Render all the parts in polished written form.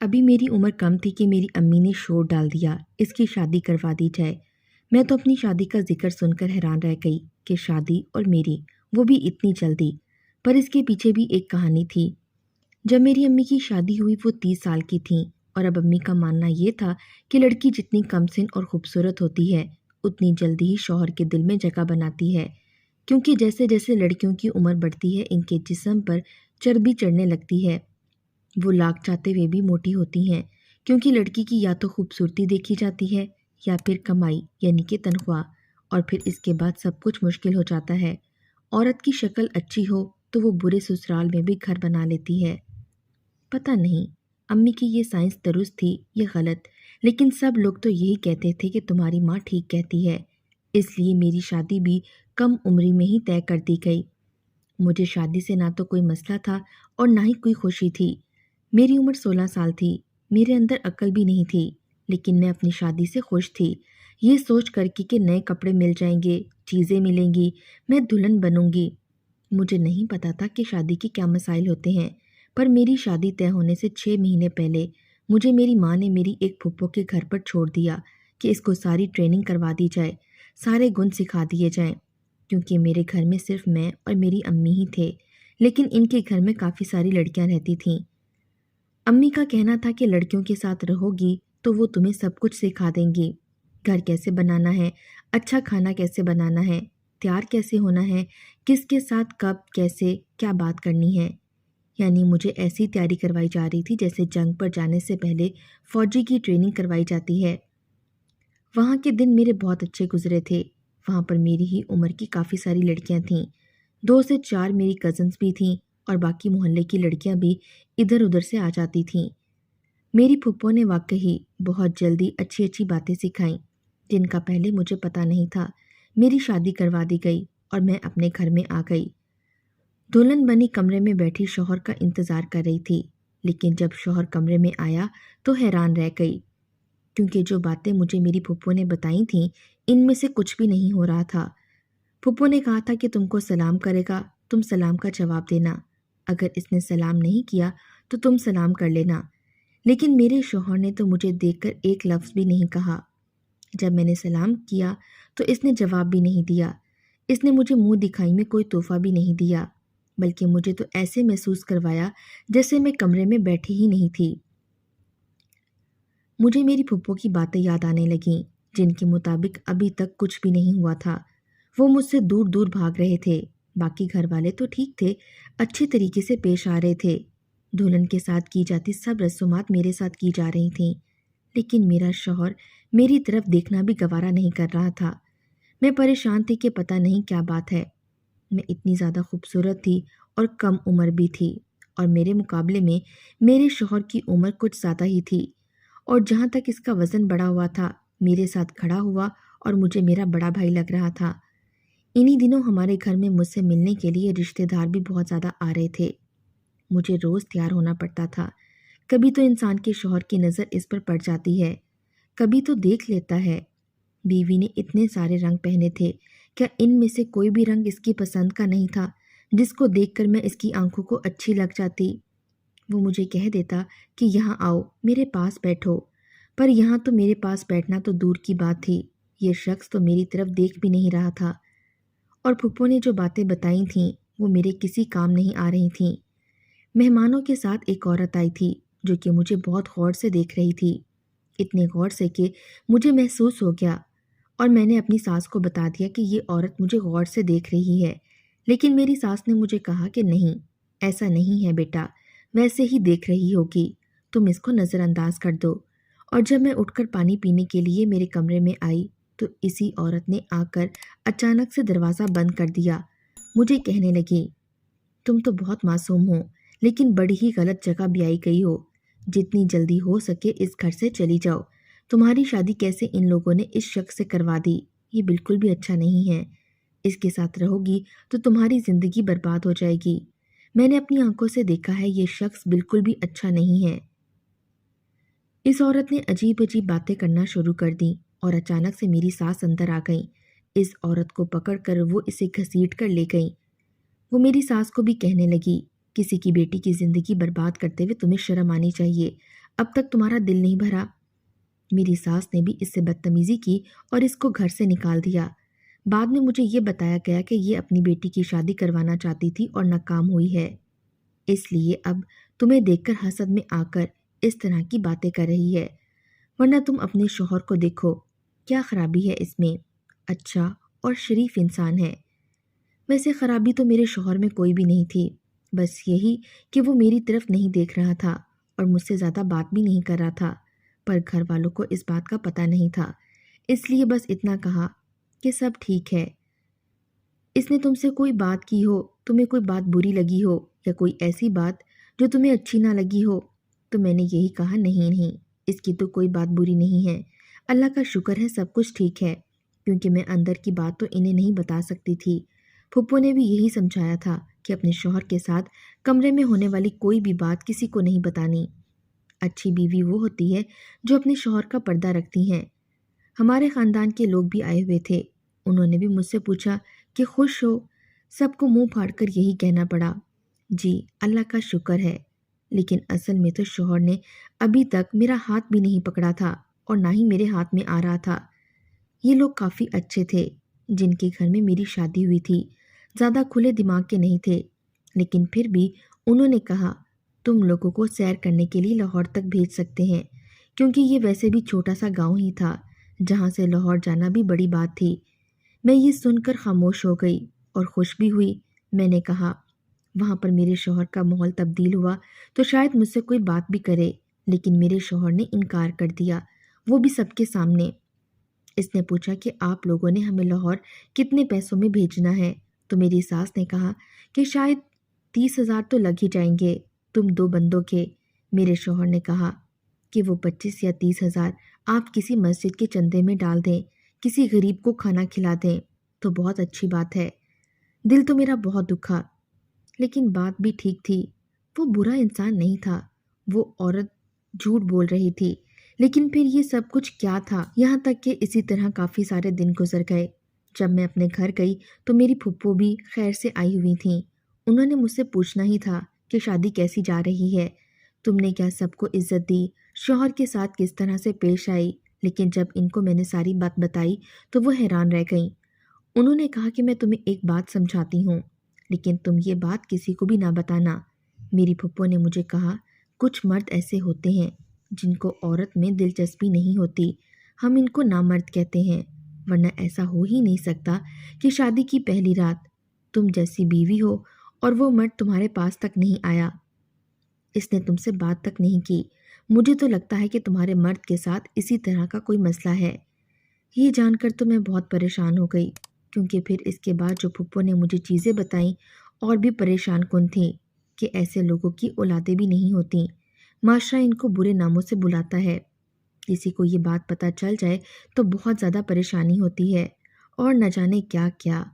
अभी मेरी उम्र कम थी कि मेरी अम्मी ने शोर डाल दिया, इसकी शादी करवा दी जाए। मैं तो अपनी शादी का जिक्र सुनकर हैरान रह गई कि शादी और मेरी, वो भी इतनी जल्दी। पर इसके पीछे भी एक कहानी थी। जब मेरी अम्मी की शादी हुई वो 30 साल की थी और अब अम्मी का मानना ये था कि लड़की जितनी कमसिन और खूबसूरत होती है उतनी जल्दी ही शौहर के दिल में जगह बनाती है, क्योंकि जैसे जैसे लड़कियों की उम्र बढ़ती है इनके जिस्म पर चर्बी चढ़ने लगती है। वो लाख चाहते हुए भी मोटी होती हैं, क्योंकि लड़की की या तो खूबसूरती देखी जाती है या फिर कमाई यानी कि तनख्वाह, और फिर इसके बाद सब कुछ मुश्किल हो जाता है। औरत की शक्ल अच्छी हो तो वो बुरे ससुराल में भी घर बना लेती है। पता नहीं अम्मी की ये साइंस दुरुस्त थी या गलत, लेकिन सब लोग तो यही कहते थे कि तुम्हारी माँ ठीक कहती है। इसलिए मेरी शादी भी कम उम्री में ही तय कर दी गई। मुझे शादी से ना तो कोई मसला था और ना ही कोई खुशी थी। मेरी उम्र 16 साल थी, मेरे अंदर अक्ल भी नहीं थी, लेकिन मैं अपनी शादी से खुश थी। ये सोच कर कि नए कपड़े मिल जाएंगे, चीज़ें मिलेंगी, मैं दुल्हन बनूंगी। मुझे नहीं पता था कि शादी के क्या मसाइल होते हैं, पर मेरी शादी तय होने से 6 महीने पहले मुझे मेरी माँ ने मेरी एक फूफो के घर पर छोड़ दिया कि इसको सारी ट्रेनिंग करवा दी जाए, सारे गुण सिखा दिए जाएं, क्योंकि मेरे घर में सिर्फ मैं और मेरी अम्मी ही थे, लेकिन इनके घर में काफ़ी सारी लड़कियां रहती थीं। अम्मी का कहना था कि लड़कियों के साथ रहोगी तो वो तुम्हें सब कुछ सिखा देंगी। घर कैसे बनाना है, अच्छा खाना कैसे बनाना है, तैयार कैसे होना है, किसके साथ कब कैसे क्या बात करनी है। यानी मुझे ऐसी तैयारी करवाई जा रही थी जैसे जंग पर जाने से पहले फौजी की ट्रेनिंग करवाई जाती है। वहाँ के दिन मेरे बहुत अच्छे गुजरे थे। वहाँ पर मेरी ही उम्र की काफ़ी सारी लड़कियाँ थीं। 2 से 4 मेरी कज़न्स भी थीं और बाकी मोहल्ले की लड़कियाँ भी इधर उधर से आ जाती थीं। मेरी फूफो ने वाकई बहुत जल्दी अच्छी अच्छी बातें सिखाईं, जिनका पहले मुझे पता नहीं था। मेरी शादी करवा दी गई और मैं अपने घर में आ गई। दुल्हन बनी कमरे में बैठी शौहर का इंतज़ार कर रही थी, लेकिन जब शौहर कमरे में आया तो हैरान रह गई, क्योंकि जो बातें मुझे मेरी फूफो ने बताई थीं इनमें से कुछ भी नहीं हो रहा था। फूफो ने कहा था कि तुमको सलाम करेगा, तुम सलाम का जवाब देना। अगर इसने सलाम नहीं किया तो तुम सलाम कर लेना। लेकिन मेरे शौहर ने तो मुझे देखकर एक लफ्ज़ भी नहीं कहा। जब मैंने सलाम किया तो इसने जवाब भी नहीं दिया। इसने मुझे मुंह दिखाई में कोई तोहफा भी नहीं दिया, बल्कि मुझे तो ऐसे महसूस करवाया जैसे मैं कमरे में बैठी ही नहीं थी। मुझे मेरी फूफो की बातें याद आने लगीं, जिनके मुताबिक अभी तक कुछ भी नहीं हुआ था। वो मुझसे दूर दूर भाग रहे थे। बाकी घर वाले तो ठीक थे, अच्छे तरीके से पेश आ रहे थे। दुल्हन के साथ की जाती सब रस्मात मेरे साथ की जा रही थीं, लेकिन मेरा शौहर मेरी तरफ देखना भी गवारा नहीं कर रहा था। मैं परेशान थी कि पता नहीं क्या बात है। मैं इतनी ज़्यादा खूबसूरत थी और कम उम्र भी थी, और मेरे मुकाबले में मेरे शौहर की उम्र कुछ ज़्यादा ही थी। और जहाँ तक इसका वज़न बढ़ा हुआ था, मेरे साथ खड़ा हुआ और मुझे मेरा बड़ा भाई लग रहा था। इन्हीं दिनों हमारे घर में मुझसे मिलने के लिए रिश्तेदार भी बहुत ज़्यादा आ रहे थे। मुझे रोज़ तैयार होना पड़ता था। कभी तो इंसान के शौहर की नज़र इस पर पड़ जाती है, कभी तो देख लेता है। बीवी ने इतने सारे रंग पहने थे, क्या इनमें से कोई भी रंग इसकी पसंद का नहीं था जिसको देखकर मैं इसकी आंखों को अच्छी लग जाती। वो मुझे कह देता कि यहाँ आओ, मेरे पास बैठो, पर यहाँ तो मेरे पास बैठना तो दूर की बात थी, ये शख्स तो मेरी तरफ देख भी नहीं रहा था। और फूफो ने जो बातें बताई थीं वो मेरे किसी काम नहीं आ रही थीं। मेहमानों के साथ एक औरत आई थी जो कि मुझे बहुत गौर से देख रही थी, इतने गौर से कि मुझे महसूस हो गया। और मैंने अपनी सास को बता दिया कि ये औरत मुझे गौर से देख रही है, लेकिन मेरी सास ने मुझे कहा कि नहीं, ऐसा नहीं है बेटा, वैसे ही देख रही होगी, तुम इसको नज़रअंदाज कर दो। और जब मैं उठकर पानी पीने के लिए मेरे कमरे में आई तो इसी औरत ने आकर अचानक से दरवाज़ा बंद कर दिया। मुझे कहने लगी, तुम तो बहुत मासूम हो, लेकिन बड़ी ही गलत जगह भी आई गई हो। जितनी जल्दी हो सके इस घर से चली जाओ। तुम्हारी शादी कैसे इन लोगों ने इस शख्स से करवा दी, ये बिल्कुल भी अच्छा नहीं है। इसके साथ रहोगी तो तुम्हारी ज़िंदगी बर्बाद हो जाएगी। मैंने अपनी आंखों से देखा है, ये शख्स बिल्कुल भी अच्छा नहीं है। इस औरत ने अजीब अजीब बातें करना शुरू कर दी और अचानक से मेरी सास अंदर आ गई। इस औरत को पकड़कर वो इसे घसीट कर ले गई। वो मेरी सास को भी कहने लगी, किसी की बेटी की ज़िंदगी बर्बाद करते हुए तुम्हें शर्म आनी चाहिए। अब तक तुम्हारा दिल नहीं भरा। मेरी सास ने भी इससे बदतमीजी की और इसको घर से निकाल दिया। बाद में मुझे ये बताया गया कि ये अपनी बेटी की शादी करवाना चाहती थी और नाकाम हुई है। इसलिए अब तुम्हें देखकर हसद में आकर इस तरह की बातें कर रही है। वरना तुम अपने शौहर को देखो, क्या खराबी है इसमें? अच्छा और शरीफ इंसान है। वैसे खराबी तो मेरे शौहर में कोई भी नहीं थी, बस यही कि वो मेरी तरफ नहीं देख रहा था और मुझसे ज़्यादा बात भी नहीं कर रहा था। पर घर वालों को इस बात का पता नहीं था, इसलिए बस इतना कहा कि सब ठीक है। इसने तुमसे कोई बात की हो, तुम्हें कोई बात बुरी लगी हो या कोई ऐसी बात जो तुम्हें अच्छी ना लगी हो, तो मैंने यही कहा नहीं नहीं, इसकी तो कोई बात बुरी नहीं है। अल्लाह का शुक्र है सब कुछ ठीक है, क्योंकि मैं अंदर की बात तो इन्हें नहीं बता सकती थी। फूफो ने भी यही समझाया था कि अपने शौहर के साथ कमरे में होने वाली कोई भी बात किसी को नहीं बतानी। अच्छी बीवी वो होती है जो अपने शौहर का पर्दा रखती हैं। हमारे ख़ानदान के लोग भी आए हुए थे। उन्होंने भी मुझसे पूछा कि खुश हो? सबको मुंह फाड़कर यही कहना पड़ा, जी अल्लाह का शुक्र है। लेकिन असल में तो शौहर ने अभी तक मेरा हाथ भी नहीं पकड़ा था और ना ही मेरे हाथ में आ रहा था। ये लोग काफ़ी अच्छे थे जिनके घर में मेरी शादी हुई थी। ज़्यादा खुले दिमाग के नहीं थे, लेकिन फिर भी उन्होंने कहा तुम लोगों को सैर करने के लिए लाहौर तक भेज सकते हैं, क्योंकि ये वैसे भी छोटा सा गांव ही था जहां से लाहौर जाना भी बड़ी बात थी। मैं ये सुनकर खामोश हो गई और खुश भी हुई। मैंने कहा वहाँ पर मेरे शौहर का माहौल तब्दील हुआ तो शायद मुझसे कोई बात भी करे, लेकिन मेरे शौहर ने इनकार कर दिया, वो भी सबके सामने। इसने पूछा कि आप लोगों ने हमें लाहौर कितने पैसों में भेजना है, तो मेरी सास ने कहा कि शायद 30,000 तो लग ही जाएंगे, तुम दो बंदों के। मेरे शौहर ने कहा कि वो 25 या 30,000 आप किसी मस्जिद के चंदे में डाल दें, किसी गरीब को खाना खिला दें तो बहुत अच्छी बात है। दिल तो मेरा बहुत दुखा, लेकिन बात भी ठीक थी। वो बुरा इंसान नहीं था, वो औरत झूठ बोल रही थी। लेकिन फिर ये सब कुछ क्या था? यहाँ तक कि इसी तरह काफ़ी सारे दिन गुजर गए। जब मैं अपने घर गई तो मेरी फुप्पो भी खैर से आई हुई थीं। उन्होंने मुझसे पूछना ही था कि शादी कैसी जा रही है, तुमने क्या सबको इज्जत दी, शौहर के साथ किस तरह से पेश आई। लेकिन जब इनको मैंने सारी बात बताई तो वो हैरान रह गईं। उन्होंने कहा कि मैं तुम्हें एक बात समझाती हूँ, लेकिन तुम ये बात किसी को भी ना बताना। मेरी फुप्पो ने मुझे कहा कुछ मर्द ऐसे होते हैं जिनको औरत में दिलचस्पी नहीं होती, हम इनको नामर्द कहते हैं। वरना ऐसा हो ही नहीं सकता कि शादी की पहली रात तुम जैसी बीवी हो और वो मर्द तुम्हारे पास तक नहीं आया, इसने तुमसे बात तक नहीं की। मुझे तो लगता है कि तुम्हारे मर्द के साथ इसी तरह का कोई मसला है। ये जानकर तो मैं बहुत परेशान हो गई, क्योंकि फिर इसके बाद जो फुप्पो ने मुझे चीज़ें बताईं और भी परेशान कुन थीं कि ऐसे लोगों की औलादें भी नहीं होती, माशरा इनको बुरे नामों से बुलाता है। किसी को ये बात पता चल जाए तो बहुत ज़्यादा परेशानी होती है और न जाने क्या क्या।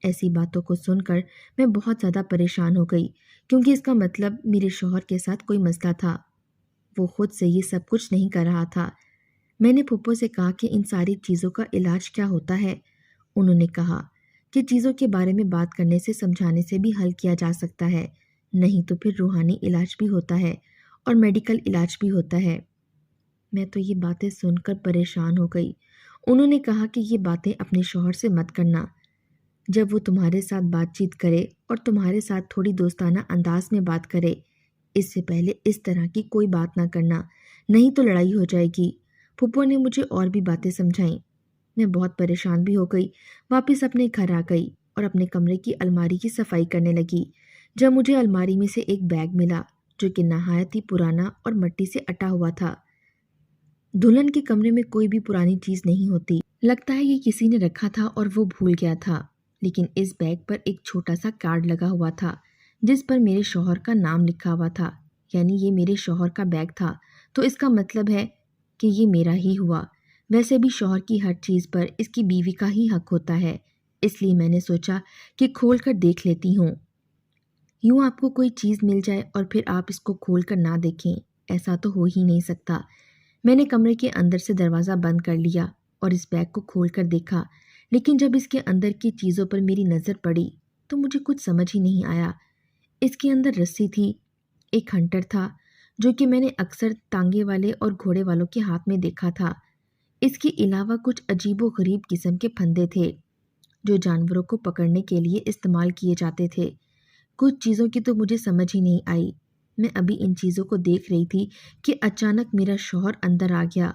ऐसी बातों को सुनकर मैं बहुत ज़्यादा परेशान हो गई, क्योंकि इसका मतलब मेरे शौहर के साथ कोई मसला था। वो खुद से ये सब कुछ नहीं कर रहा था। मैंने फुप्पो से कहा कि इन सारी चीज़ों का इलाज क्या होता है। उन्होंने कहा कि चीज़ों के बारे में बात करने से समझाने से भी हल किया जा सकता है, नहीं तो फिर रूहानी इलाज भी होता है और मेडिकल इलाज भी होता है। मैं तो ये बातें सुनकर परेशान हो गई। उन्होंने कहा कि ये बातें अपने शौहर से मत करना। जब वो तुम्हारे साथ बातचीत करे और तुम्हारे साथ थोड़ी दोस्ताना अंदाज में बात करे, इससे पहले इस तरह की कोई बात ना करना, नहीं तो लड़ाई हो जाएगी। फूफो ने मुझे और भी बातें समझाईं। मैं बहुत परेशान भी हो गई। वापस अपने घर आ गई और अपने कमरे की अलमारी की सफाई करने लगी, जब मुझे अलमारी में से एक बैग मिला जो कि नहायत ही पुराना और मिट्टी से अटा हुआ था। दुल्हन के कमरे में कोई भी पुरानी चीज़ नहीं होती। लगता है ये किसी ने रखा था और वो भूल गया था। लेकिन इस बैग पर एक छोटा सा कार्ड लगा हुआ था जिस पर मेरे शौहर का नाम लिखा हुआ था, यानी ये मेरे शौहर का बैग था, तो इसका मतलब है कि ये मेरा ही हुआ। वैसे भी शौहर की हर चीज़ पर इसकी बीवी का ही हक होता है, इसलिए मैंने सोचा कि खोल कर देख लेती हूँ। यूँ आपको कोई चीज़ मिल जाए और फिर आप इसको खोल कर ना देखें, ऐसा तो हो ही नहीं सकता। मैंने कमरे के अंदर से दरवाज़ा बंद कर लिया और इस बैग को खोल कर देखा, लेकिन जब इसके अंदर की चीज़ों पर मेरी नज़र पड़ी तो मुझे कुछ समझ ही नहीं आया। इसके अंदर रस्सी थी, एक हंटर था جو کہ میں نے اکثر تانگے والے اور گھوڑے والوں کے ہاتھ میں دیکھا تھا۔ اس کے علاوہ کچھ عجیب و غریب قسم کے پھندے تھے جو جانوروں کو پکڑنے کے لیے استعمال کیے جاتے تھے۔ کچھ چیزوں کی تو مجھے سمجھ ہی نہیں آئی۔ میں ابھی ان چیزوں کو دیکھ رہی تھی کہ اچانک میرا شوہر اندر آ گیا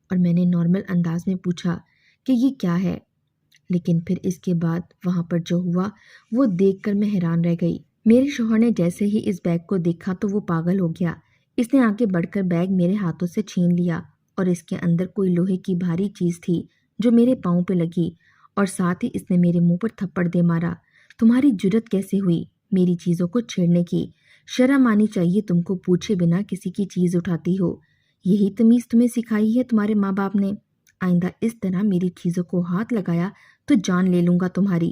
اور میں نے نارمل انداز میں پوچھا کہ یہ کیا ہے، لیکن پھر اس کے بعد وہاں پر جو ہوا وہ دیکھ کر میں حیران رہ گئی۔ میرے شوہر نے جیسے ہی اس بیگ کو دیکھا تو وہ پاگل ہو گیا۔ اس نے آگے بڑھ کر بیگ میرے ہاتھوں سے چھین لیا اور اس کے اندر کوئی لوہے کی بھاری چیز تھی جو میرے پاؤں پہ لگی، اور ساتھ ہی اس نے میرے منہ پر تھپڑ دے مارا۔ تمہاری جرت کیسے ہوئی میری چیزوں کو چھیڑنے کی؟ شرم آنی چاہیے تم کو، پوچھے بنا کسی کی چیز اٹھاتی ہو۔ یہی تمیز تمہیں سکھائی ہے تمہارے ماں باپ نے؟ آئندہ اس طرح میری چیزوں کو ہاتھ لگایا تو جان لے لوں گا تمہاری۔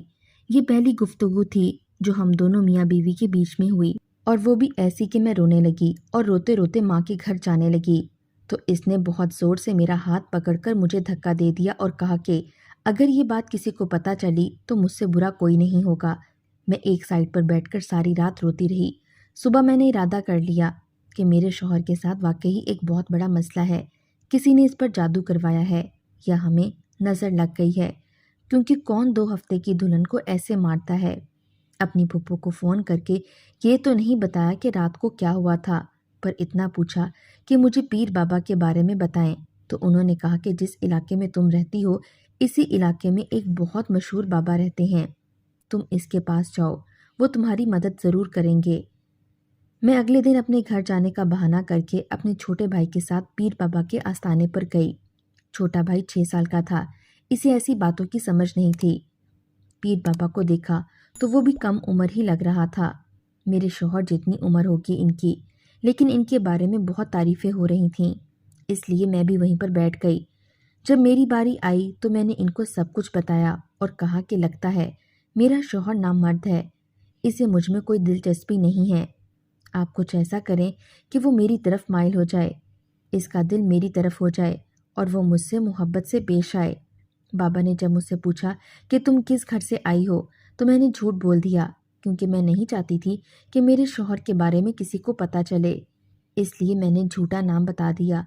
یہ پہلی گفتگو تھی جو ہم دونوں میاں بیوی کے بیچ میں ہوئی، اور وہ بھی ایسی کہ میں رونے لگی اور روتے روتے ماں کے گھر جانے لگی تو اس نے بہت زور سے میرا ہاتھ پکڑ کر مجھے دھکا دے دیا اور کہا کہ اگر یہ بات کسی کو پتہ چلی تو مجھ سے برا کوئی نہیں ہوگا۔ میں ایک سائڈ پر بیٹھ کر ساری رات روتی رہی۔ صبح میں نے ارادہ کر لیا کہ میرے شوہر کے ساتھ واقعی ایک بہت بڑا مسئلہ ہے، کسی نے اس پر جادو کروایا ہے یا ہمیں نظر لگ گئی ہے، کیونکہ کون 2 ہفتے کی دلہن کو ایسے مارتا ہے۔ اپنی پھپھو کو فون کر کے یہ تو نہیں بتایا کہ رات کو کیا ہوا تھا، پر اتنا پوچھا کہ مجھے پیر بابا کے بارے میں بتائیں، تو انہوں نے کہا کہ جس علاقے میں تم رہتی ہو اسی علاقے میں ایک بہت مشہور بابا رہتے ہیں، تم اس کے پاس جاؤ، وہ تمہاری مدد ضرور کریں گے۔ میں اگلے دن اپنے گھر جانے کا بہانہ کر کے اپنے چھوٹے بھائی کے ساتھ پیر بابا کے آستانے پر گئی۔ چھوٹا بھائی 6 سال کا تھا، اسے ایسی باتوں کی سمجھ نہیں تھی۔ پیر بابا کو دیکھا تو وہ بھی کم عمر ہی لگ رہا تھا، میرے شوہر جتنی عمر ہوگی ان کی، لیکن ان کے بارے میں بہت تعریفیں ہو رہی تھیں، اس لیے میں بھی وہیں پر بیٹھ گئی۔ جب میری باری آئی تو میں نے ان کو سب کچھ بتایا اور کہا کہ لگتا ہے میرا شوہر نامرد ہے، اسے مجھ میں کوئی دلچسپی نہیں ہے۔ آپ کچھ ایسا کریں کہ وہ میری طرف مائل ہو جائے، اس کا دل میری طرف ہو جائے اور وہ مجھ سے محبت سے پیش آئے۔ بابا نے جب مجھ سے پوچھا کہ تم کس گھر سے آئی ہو تو میں نے جھوٹ بول دیا، کیونکہ میں نہیں چاہتی تھی کہ میرے شوہر کے بارے میں کسی کو پتہ چلے، اس لیے میں نے جھوٹا نام بتا دیا۔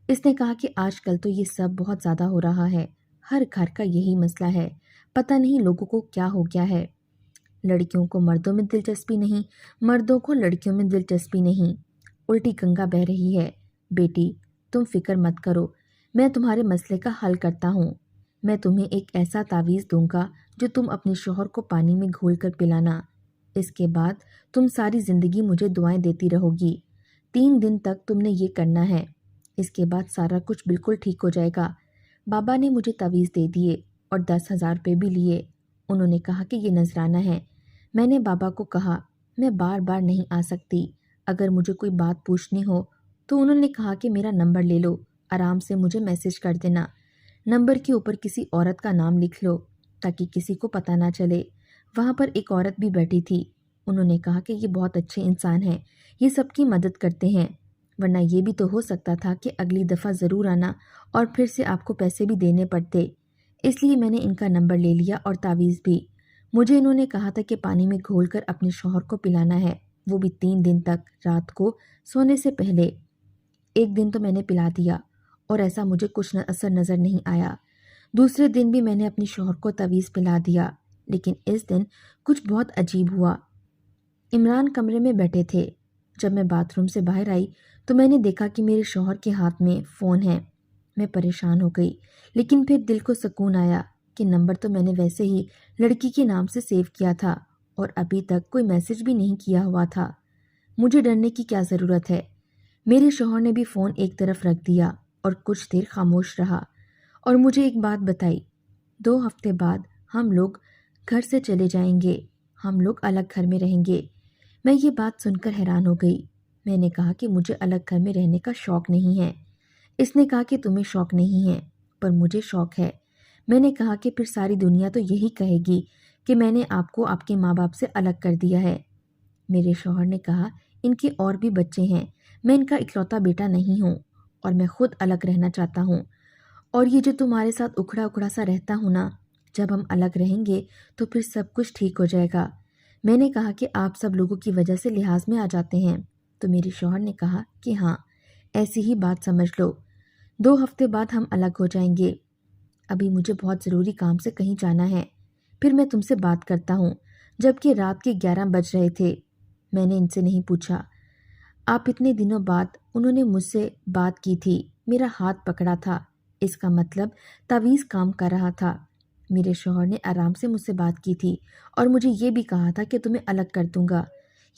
اس نے کہا کہ آج کل تو یہ سب بہت زیادہ ہو رہا ہے، ہر گھر کا یہی مسئلہ ہے، پتہ نہیں لوگوں کو کیا ہو گیا ہے، لڑکیوں کو مردوں میں دلچسپی نہیں، مردوں کو لڑکیوں میں دلچسپی نہیں، الٹی گنگا بہہ رہی ہے۔ بیٹی تم فکر مت کرو، میں تمہارے مسئلے کا حل کرتا ہوں۔ میں تمہیں ایک ایسا تعویذ دوں گا جو تم اپنے شوہر کو پانی میں گھول کر پلانا، اس کے بعد تم ساری زندگی مجھے دعائیں دیتی رہو گی۔ 3 دن تک تم نے یہ کرنا ہے، اس کے بعد سارا کچھ بالکل ٹھیک ہو جائے گا۔ بابا نے مجھے تعویذ دے دیے اور 10,000 روپے بھی لیے۔ انہوں نے کہا کہ یہ نذرانہ ہے۔ میں نے بابا کو کہا میں بار بار نہیں آ سکتی، اگر مجھے کوئی بات پوچھنی ہو تو انہوں نے کہا کہ میرا نمبر لے لو، آرام سے مجھے میسج کر دینا، نمبر کے اوپر کسی عورت کا نام لکھ لو تاکہ کسی کو پتہ نہ چلے۔ وہاں پر ایک عورت بھی بیٹھی تھی، انہوں نے کہا کہ یہ بہت اچھے انسان ہیں، یہ سب کی مدد کرتے ہیں، ورنہ یہ بھی تو ہو سکتا تھا کہ اگلی دفعہ ضرور آنا اور پھر سے آپ کو پیسے بھی دینے پڑتے، اس لیے میں نے ان کا نمبر لے لیا اور تعویذ بھی۔ مجھے انہوں نے کہا تھا کہ پانی میں گھول کر اپنے شوہر کو پلانا ہے، وہ بھی 3 دن تک، رات کو سونے سے پہلے۔ ایک دن تو میں نے پلا دیا اور ایسا مجھے کچھ اثر نظر نہیں آیا۔ دوسرے دن بھی میں نے اپنے شوہر کو تعویذ پلا دیا، لیکن اس دن کچھ بہت عجیب ہوا۔ عمران کمرے میں بیٹھے تھے، جب میں باتھ روم سے باہر آئی تو میں نے دیکھا کہ میرے شوہر کے ہاتھ میں فون ہے۔ میں پریشان ہو گئی، لیکن پھر دل کو سکون آیا کہ نمبر تو میں نے ویسے ہی لڑکی کے نام سے سیو کیا تھا اور ابھی تک کوئی میسج بھی نہیں کیا ہوا تھا، مجھے ڈرنے کی کیا ضرورت ہے۔ میرے شوہر نے بھی فون ایک طرف رکھ دیا اور کچھ دیر خاموش رہا اور مجھے ایک بات بتائی، 2 ہفتے بعد ہم لوگ گھر سے چلے جائیں گے، ہم لوگ الگ گھر میں رہیں گے۔ میں یہ بات سن کر حیران ہو گئی۔ میں نے کہا کہ مجھے الگ گھر میں رہنے کا شوق نہیں ہے۔ اس نے کہا کہ تمہیں شوق نہیں ہے پر مجھے شوق ہے۔ میں نے کہا کہ پھر ساری دنیا تو یہی کہے گی کہ میں نے آپ کو آپ کے ماں باپ سے الگ کر دیا ہے۔ میرے شوہر نے کہا ان کے اور بھی بچے ہیں، میں ان کا اکلوتا بیٹا نہیں ہوں اور میں خود الگ رہنا چاہتا ہوں، اور یہ جو تمہارے ساتھ اکھڑا اکھڑا سا رہتا ہوں نا، جب ہم الگ رہیں گے تو پھر سب کچھ ٹھیک ہو جائے گا۔ میں نے کہا کہ آپ سب لوگوں کی وجہ سے لحاظ میں آ جاتے ہیں، تو میرے شوہر نے کہا کہ ہاں، ایسی ہی بات سمجھ لو، 2 ہفتے بعد ہم الگ ہو جائیں گے۔ ابھی مجھے بہت ضروری کام سے کہیں جانا ہے، پھر میں تم سے بات کرتا ہوں۔ جبکہ رات کے 11 بج رہے تھے۔ میں نے ان سے نہیں پوچھا، آپ اتنے دنوں بعد انہوں نے مجھ سے بات کی تھی، میرا ہاتھ پکڑا تھا، اس کا مطلب تعویذ کام کر رہا تھا۔ میرے شوہر نے آرام سے مجھ سے بات کی تھی اور مجھے یہ بھی کہا تھا کہ تمہیں الگ کر دوں گا۔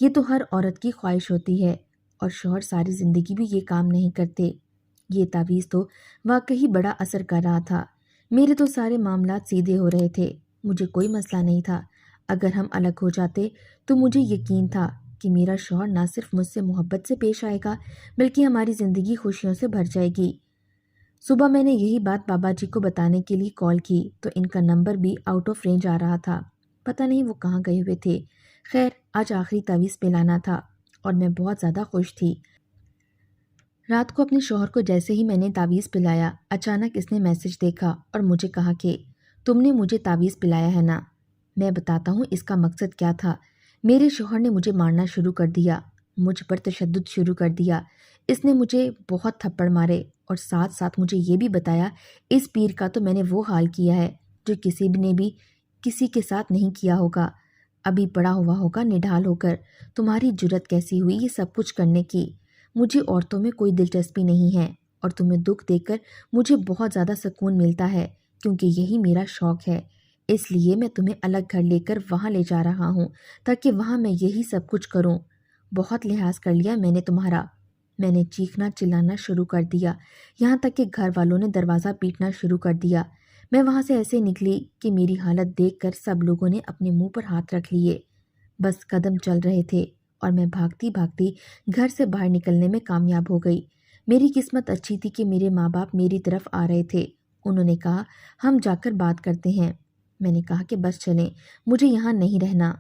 یہ تو ہر عورت کی خواہش ہوتی ہے، اور شوہر ساری زندگی بھی یہ کام نہیں کرتے۔ یہ تعویذ تو واقعی بڑا اثر کر رہا تھا۔ میرے تو سارے معاملات سیدھے ہو رہے تھے، مجھے کوئی مسئلہ نہیں تھا۔ اگر ہم الگ ہو جاتے تو مجھے یقین تھا کہ میرا شوہر نہ صرف مجھ سے محبت سے پیش آئے گا بلکہ ہماری زندگی خوشیوں سے بھر جائے گی۔ صبح میں نے یہی بات بابا جی کو بتانے کے لیے کال کی تو ان کا نمبر بھی آؤٹ آف رینج آ رہا تھا۔ پتہ نہیں وہ کہاں گئے ہوئے تھے۔ خیر، آج آخری تعویذ پلانا تھا اور میں بہت زیادہ خوش تھی۔ رات کو اپنے شوہر کو جیسے ہی میں نے تعویذ پلایا، اچانک اس نے میسج دیکھا اور مجھے کہا کہ تم نے مجھے تعویذ پلایا ہے نا؟ میں بتاتا ہوں اس کا مقصد کیا تھا۔ میرے شوہر نے مجھے مارنا شروع کر دیا، مجھ پر تشدد شروع کر دیا۔ اس نے مجھے بہت تھپڑ مارے اور ساتھ ساتھ مجھے یہ بھی بتایا اس پیر کا تو میں نے وہ حال کیا ہے جو کسی نے بھی کسی کے ساتھ نہیں کیا ہوگا۔ ابھی پڑا ہوا ہوگا نڈھال ہو کر، تمہاری جرت کیسی ہوئی یہ سب کچھ کرنے کی؟ مجھے عورتوں میں کوئی دلچسپی نہیں ہے اور تمہیں دکھ دے کر مجھے بہت زیادہ سکون ملتا ہے کیونکہ یہی میرا شوق ہے۔ اس لیے میں تمہیں الگ گھر لے کر وہاں لے جا رہا ہوں تاکہ وہاں میں یہی سب کچھ کروں۔ بہت لحاظ کر لیا میں نے تمہارا۔ میں نے چیخنا چلانا شروع کر دیا، یہاں تک کہ گھر والوں نے دروازہ پیٹنا شروع کر دیا۔ میں وہاں سے ایسے نکلی کہ میری حالت دیکھ کر سب لوگوں نے اپنے منہ پر ہاتھ رکھ لیے۔ بس قدم چل رہے تھے اور میں بھاگتی بھاگتی گھر سے باہر نکلنے میں کامیاب ہو گئی۔ میری قسمت اچھی تھی کہ میرے ماں باپ میری طرف آ رہے تھے۔ انہوں نے کہا ہم جا کر بات کرتے ہیں۔ میں نے کہا کہ بس چلیں، مجھے یہاں نہیں رہنا،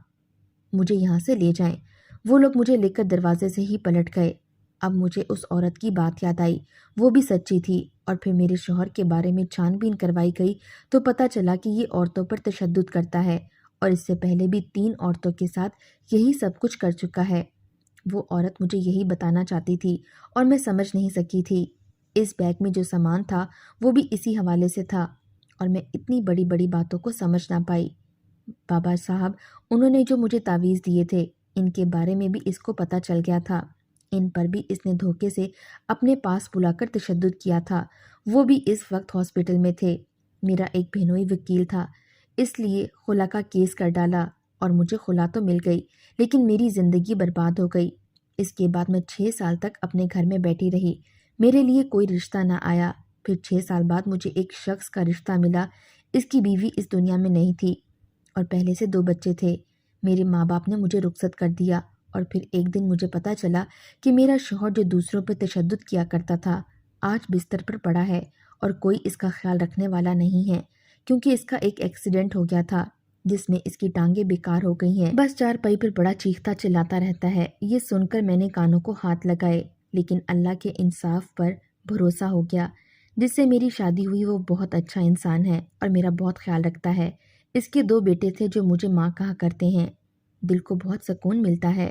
مجھے یہاں سے لے جائیں۔ وہ لوگ مجھے لے کر دروازے سے ہی پلٹ گئے۔ اب مجھے اس عورت کی بات یاد آئی، وہ بھی سچی تھی، اور پھر میرے شوہر کے بارے میں چھان بین کروائی گئی تو پتہ چلا کہ یہ عورتوں پر تشدد کرتا ہے اور اس سے پہلے بھی 3 عورتوں کے ساتھ یہی سب کچھ کر چکا ہے۔ وہ عورت مجھے یہی بتانا چاہتی تھی اور میں سمجھ نہیں سکی تھی۔ اس بیگ میں جو سامان تھا وہ بھی اسی حوالے سے تھا اور میں اتنی بڑی بڑی باتوں کو سمجھ نہ پائی۔ بابا صاحب انہوں نے جو مجھے تعویذ دیے تھے ان کے بارے میں بھی اس کو پتہ چل گیا تھا۔ ان پر بھی اس نے دھوکے سے اپنے پاس بلا کر تشدد کیا تھا۔ وہ بھی اس وقت ہاسپٹل میں تھے۔ میرا ایک بہنوئی وکیل تھا، اس لیے خلا کا کیس کر ڈالا اور مجھے خلا تو مل گئی لیکن میری زندگی برباد ہو گئی۔ اس کے بعد میں 6 سال تک اپنے گھر میں بیٹھی رہی، میرے لیے کوئی رشتہ نہ آیا۔ پھر 6 سال بعد مجھے ایک شخص کا رشتہ ملا، اس کی بیوی اس دنیا میں نہیں تھی اور پہلے سے 2 بچے تھے۔ میرے ماں باپ نے مجھے رخصت کر دیا اور پھر ایک دن مجھے پتہ چلا کہ میرا شوہر جو دوسروں پر تشدد کیا کرتا تھا آج بستر پر پڑا ہے اور کوئی اس کا خیال رکھنے والا نہیں ہے کیونکہ اس کا ایک ایکسیڈنٹ ہو گیا تھا جس میں اس کی ٹانگیں بیکار ہو گئی ہیں۔ بس چارپائی پر بڑا چیختا چلاتا رہتا ہے۔ یہ سن کر میں نے کانوں کو ہاتھ لگائے لیکن اللہ کے انصاف پر بھروسہ ہو گیا۔ جس سے میری شادی ہوئی وہ بہت اچھا انسان ہے اور میرا بہت خیال رکھتا ہے۔ اس کے 2 بیٹے تھے جو مجھے ماں کہا کرتے ہیں۔ دل کو بہت سکون ملتا ہے۔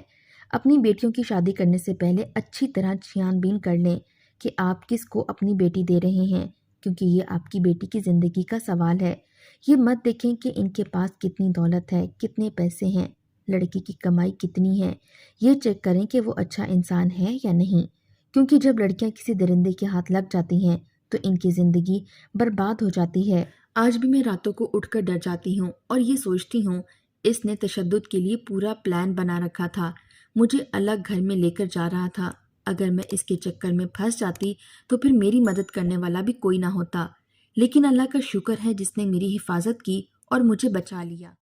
اپنی بیٹیوں کی شادی کرنے سے پہلے اچھی طرح چھان بین کر لیں کہ آپ کس کو اپنی بیٹی دے رہے ہیں کیونکہ یہ آپ کی بیٹی کی زندگی کا سوال ہے۔ یہ مت دیکھیں کہ ان کے پاس کتنی دولت ہے، کتنے پیسے ہیں، لڑکی کی کمائی کتنی ہے۔ یہ چیک کریں کہ وہ اچھا انسان ہے یا نہیں، کیونکہ جب لڑکیاں کسی درندے کے ہاتھ لگ جاتی ہیں تو ان کی زندگی برباد ہو جاتی ہے۔ آج بھی میں راتوں کو اٹھ کر ڈر جاتی ہوں اور یہ سوچتی ہوں اس نے تشدد کے لیے پورا پلان بنا رکھا تھا، مجھے الگ گھر میں لے کر جا رہا تھا۔ اگر میں اس کے چکر میں پھنس جاتی تو پھر میری مدد کرنے والا بھی کوئی نہ ہوتا، لیکن اللہ کا شکر ہے جس نے میری حفاظت کی اور مجھے بچا لیا۔